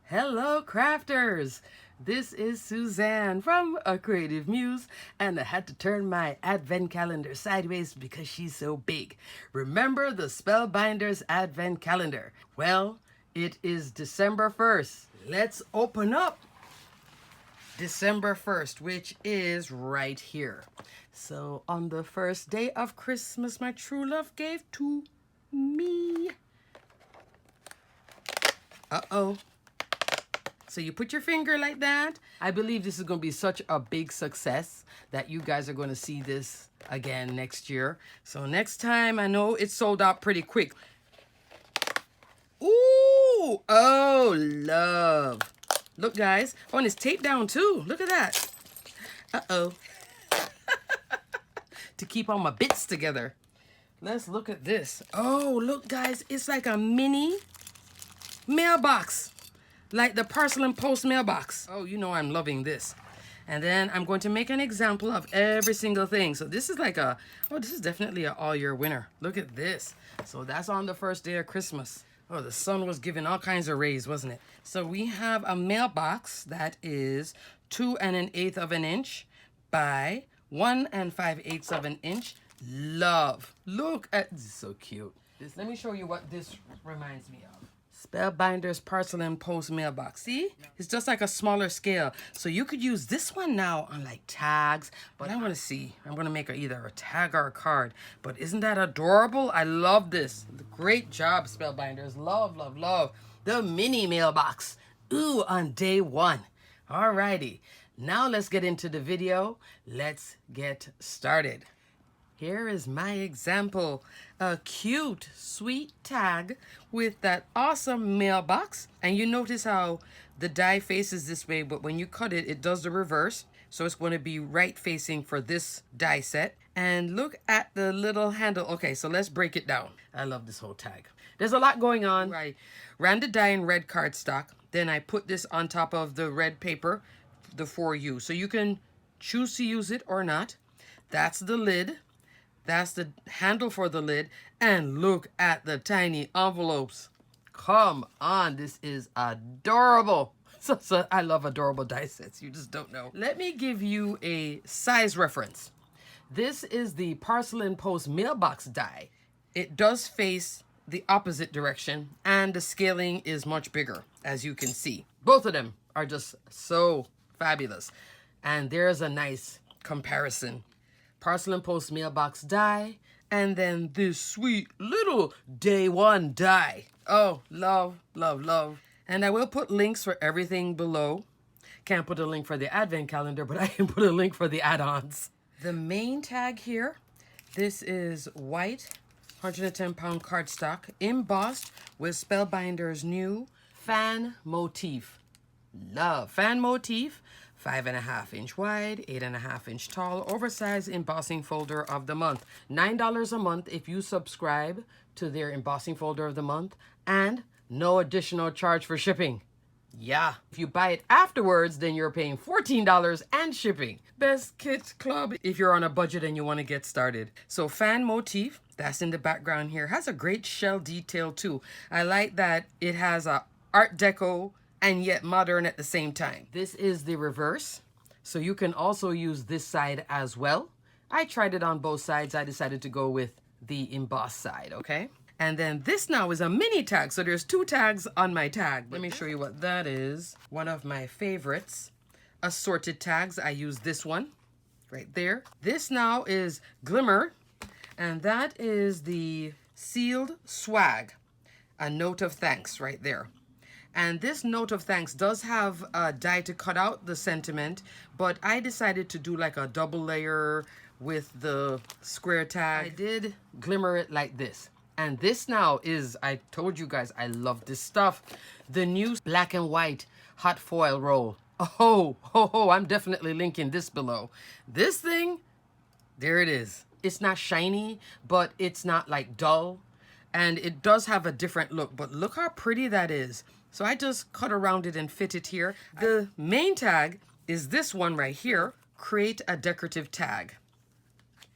Hello, crafters! This is Suzanne from A Creative Muse, and I had to turn my advent calendar sideways because she's so big. Remember the Spellbinders Advent Calendar? Well, it is December 1st. Let's open up December 1st, which is right here. So, on the first day of Christmas, my true love gave to me. Uh-oh. So you put your finger like that. I believe this is going to be such a big success that you guys are going to see this again next year. So next time, I know it's sold out pretty quick. Ooh, oh, love. Look, guys. Oh, and it's taped down too. Look at that. Uh-oh. To keep all my bits together. Let's look at this. Oh, look, guys. It's like a mini mailbox. Like the parcel and post mailbox. Oh, you know I'm loving this. And then I'm going to make an example of every single thing. So this is like a, oh, this is definitely an all-year winner. Look at this. So that's on the first day of Christmas. Oh, the sun was giving all kinds of rays, wasn't it? So we have a mailbox that is 2 1/8 of an inch by 1 5/8 of an inch. Love. Look at this, so cute. Let me show you what this reminds me of. Spellbinders Parcel and Post Mailbox. See? It's just like a smaller scale. So you could use this one now on like tags. But I want to see. I'm going to make either a tag or a card. But isn't that adorable? I love this. Great job, Spellbinders. Love, love, love. The mini mailbox. Ooh, on day one. Alrighty. Now let's get into the video. Let's get started. Here is my example, a cute, sweet tag with that awesome mailbox. And you notice how the die faces this way, but when you cut it, it does the reverse. So it's going to be right facing for this die set. And look at the little handle. Okay, so let's break it down. I love this whole tag. There's a lot going on. I ran the die in red cardstock. Then I put this on top of the red paper, the 4U. So you can choose to use it or not. That's the lid. That's the handle for the lid. And look at the tiny envelopes. Come on, this is adorable. So I love adorable die sets. You just don't know. Let me give you a size reference. This is the Parcel and Post mailbox die. It does face the opposite direction, and the scaling is much bigger, as you can see. Both of them are just so fabulous. And there's a nice comparison. Parcel and Post mailbox die, and then this sweet little day one die. Oh, love, love, love. And I will put links for everything below. Can't put a link for the advent calendar, but I can put a link for the add-ons. The main tag here, this is white 110-pound cardstock embossed with Spellbinders' new fan motif. Love fan motif. 5.5-inch wide, 8.5-inch tall, oversized embossing folder of the month. $9 a month if you subscribe to their embossing folder of the month, and no additional charge for shipping. Yeah, if you buy it afterwards, then you're paying $14 and shipping. Best kit club if you're on a budget and you want to get started. So fan motif, that's in the background here, has a great shell detail too. I like that it has a Art Deco and yet modern at the same time. This is the reverse, so you can also use this side as well. I tried it on both sides. I decided to go with the embossed side, okay? And then this now is a mini tag, so there's 2 tags on my tag. Let me show you what that is. One of my favorites, assorted tags. I use this one right there. This now is Glimmer, and that is the sealed swag, a note of thanks right there. And this note of thanks does have a die to cut out the sentiment, but I decided to do like a double layer with the square tag. I did glimmer it like this. And this now is, I told you guys, I love this stuff. The new black and white hot foil roll. Oh, I'm definitely linking this below. This thing, there it is. It's not shiny, but it's not like dull. And it does have a different look, but look how pretty that is. So I just cut around it and fit it here. The main tag is this one right here, create a decorative tag.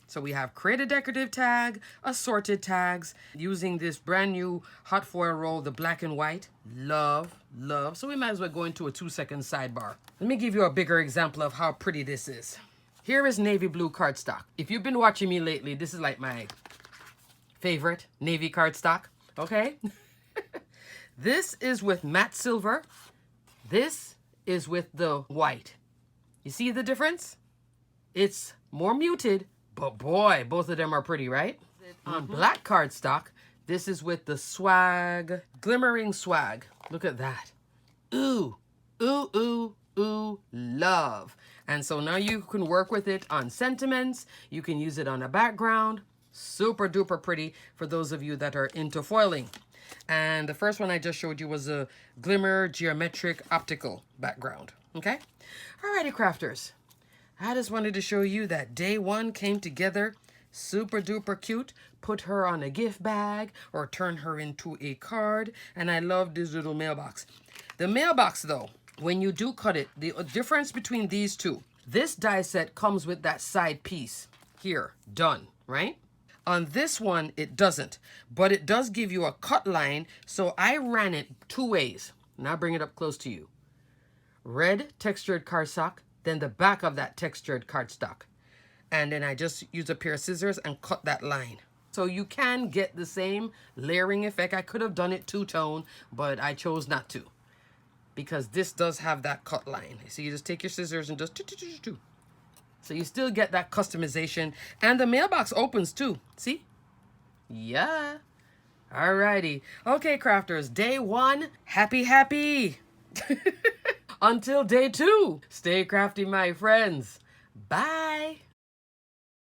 So we have create a decorative tag, assorted tags, using this brand new hot foil roll, the black and white. Love, love. So we might as well go into a 2-second sidebar. Let me give you a bigger example of how pretty this is. Here is navy blue cardstock. If you've been watching me lately, this is like my favorite navy cardstock, okay? This is with matte silver. This is with the white. You see the difference? It's more muted, but boy, both of them are pretty, right? On black cardstock, this is with the swag, glimmering swag. Look at that. Ooh, ooh, ooh, ooh, love. And so now you can work with it on sentiments. You can use it on a background. Super duper pretty for those of you that are into foiling. And the first one I just showed you was a glimmer geometric optical background. Okay? Alrighty, crafters. I just wanted to show you that day one came together. Super duper cute. Put her on a gift bag or turn her into a card. And I love this little mailbox. The mailbox though, when you do cut it, the difference between these two, this die set comes with that side piece here, done, right? On this one, it doesn't, but it does give you a cut line. So I ran it 2 ways. Now bring it up close to you. Red textured cardstock, then the back of that textured cardstock. And then I just use a pair of scissors and cut that line. So you can get the same layering effect. I could have done it 2-tone, but I chose not to. Because this does have that cut line. So you just take your scissors and just so you still get that customization. And the mailbox opens too. See? Yeah. Alrighty. Okay, crafters. Day 1. Happy. Until day 2. Stay crafty, my friends. Bye.